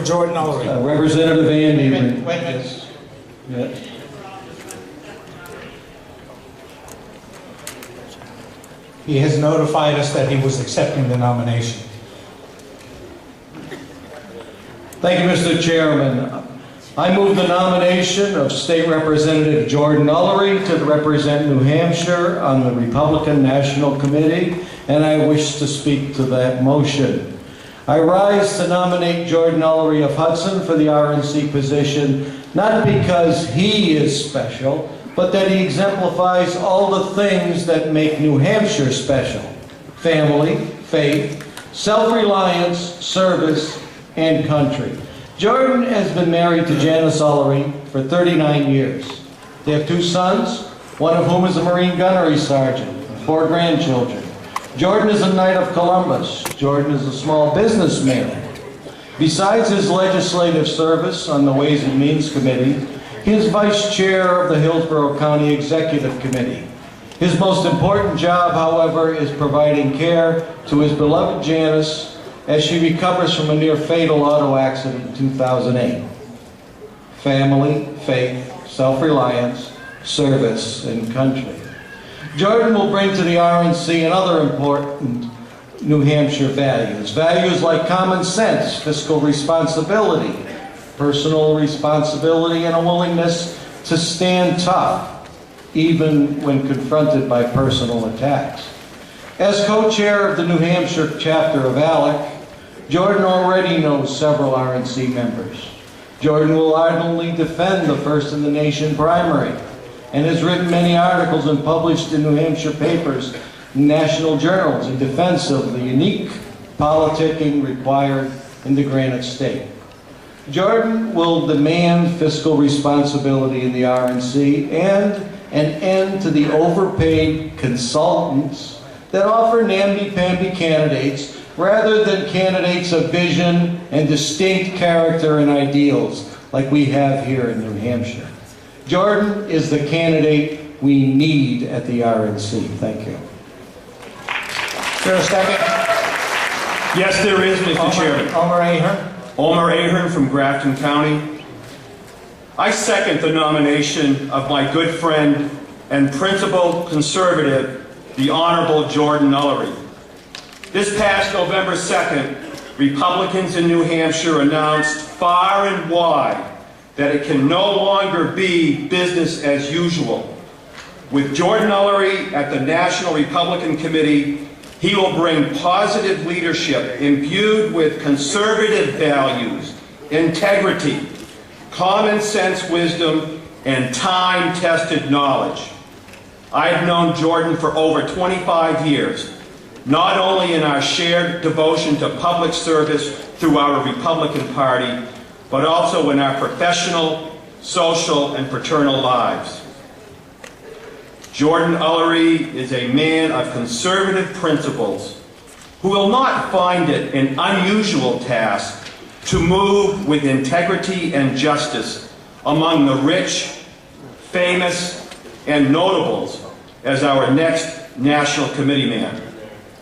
Jordan Ulery. Representative Andy. Wait a minute. Yes. He has notified us that he was accepting the nomination. Thank you, Mr. Chairman. I move the nomination of State Representative Jordan Ulery to represent New Hampshire on the Republican National Committee, and I wish to speak to that motion. I rise to nominate Jordan Ulery of Hudson for the RNC position, not because he is special, but that he exemplifies all the things that make New Hampshire special: family, faith, self-reliance, service, and country. Jordan has been married to Janice Ulery for 39 years. They have 2 sons, one of whom is a Marine gunnery sergeant, and 4 grandchildren. Jordan is a Knight of Columbus. Jordan is a small businessman. Besides his legislative service on the Ways and Means Committee, he is vice chair of the Hillsborough County Executive Committee. His most important job, however, is providing care to his beloved Janice as she recovers from a near-fatal auto accident in 2008. Family, faith, self-reliance, service, and country. Jordan will bring to the RNC and other important New Hampshire values. Values like common sense, fiscal responsibility, personal responsibility, and a willingness to stand tough, even when confronted by personal attacks. As co-chair of the New Hampshire chapter of ALEC, Jordan already knows several RNC members. Jordan will ardently defend the first in the nation primary and has written many articles and published in New Hampshire papers and national journals in defense of the unique politicking required in the Granite State. Jordan will demand fiscal responsibility in the RNC and an end to the overpaid consultants that offer namby-pamby candidates rather than candidates of vision and distinct character and ideals like we have here in New Hampshire. Jordan is the candidate we need at the RNC. Thank you. Is there a second? Yes, there is, Mr. Chairman. Omer Ahern. Omer Ahern from Grafton County. I second the nomination of my good friend and principal conservative, the Honorable Jordan Ulery. This past November 2nd, Republicans in New Hampshire announced far and wide that it can no longer be business as usual. With Jordan Ulery at the National Republican Committee, he will bring positive leadership imbued with conservative values, integrity, common sense wisdom, and time-tested knowledge. I've known Jordan for over 25 years, not only in our shared devotion to public service through our Republican Party, but also in our professional, social, and fraternal lives. Jordan Ulery is a man of conservative principles who will not find it an unusual task to move with integrity and justice among the rich, famous, and notables as our next National Committee man.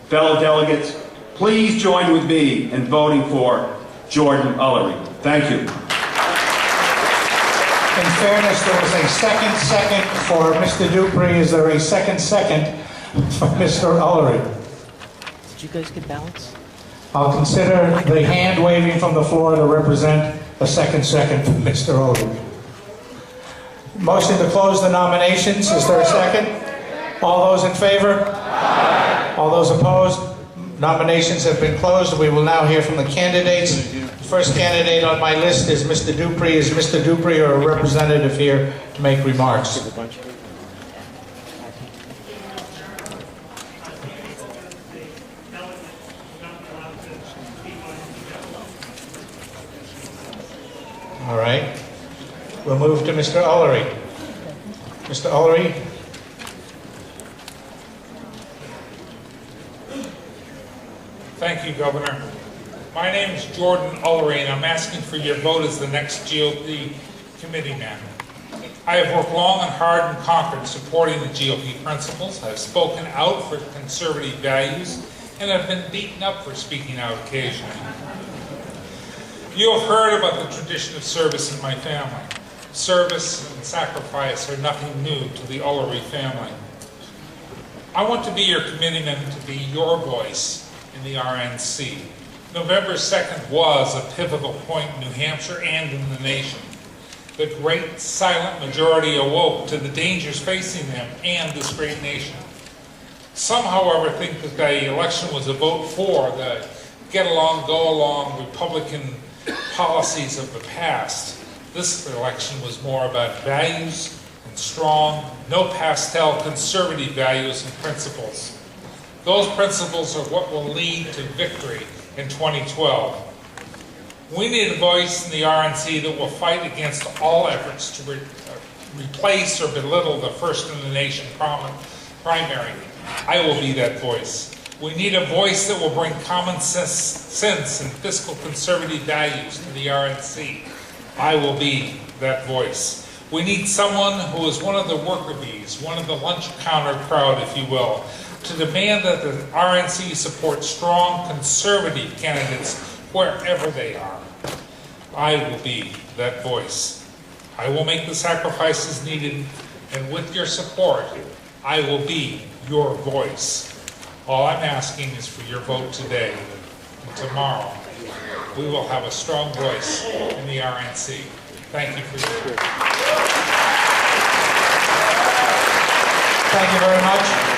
Fellow delegates, please join with me in voting for Jordan Ulery. Thank you. In fairness, there was a second for Mr. Dupree. Is there a second for Mr. Ulery? Did you guys get ballots? I'll consider the hand waving from the floor to represent a second for Mr. Ulery. Motion to close the nominations. Is there a second? All those in favor? Aye. All those opposed? Nominations have been closed. We will now hear from the candidates. The first candidate on my list is Mr. Dupree. Is Mr. Dupree or a representative here to make remarks? All right. We'll move to Mr. Ulery. Mr. Ulery. Thank you, Governor. My name is Jordan Ulery, and I'm asking for your vote as the next GOP committee man. I have worked long and hard in Concord supporting the GOP principles. I've spoken out for conservative values, and I've been beaten up for speaking out occasionally. You have heard about the tradition of service in my family. Service and sacrifice are nothing new to the Ulery family. I want to be your committeeman, to be your voice in the RNC. November 2nd was a pivotal point in New Hampshire and in the nation. The great silent majority awoke to the dangers facing them and this great nation. Some, however, think that the election was a vote for the get along, go along Republican policies of the past. This election was more about values and strong, no pastel conservative values and principles. Those principles are what will lead to victory in 2012. We need a voice in the RNC that will fight against all efforts to replace or belittle the first in the nation primary. I will be that voice. We need a voice that will bring common sense and fiscal conservative values to the RNC. I will be that voice. We need someone who is one of the worker bees, one of the lunch counter crowd, if you will, to demand that the RNC support strong conservative candidates wherever they are. I will be that voice. I will make the sacrifices needed, and with your support, I will be your voice. All I'm asking is for your vote today, and tomorrow we will have a strong voice in the RNC. Thank you for your time. Thank you very much.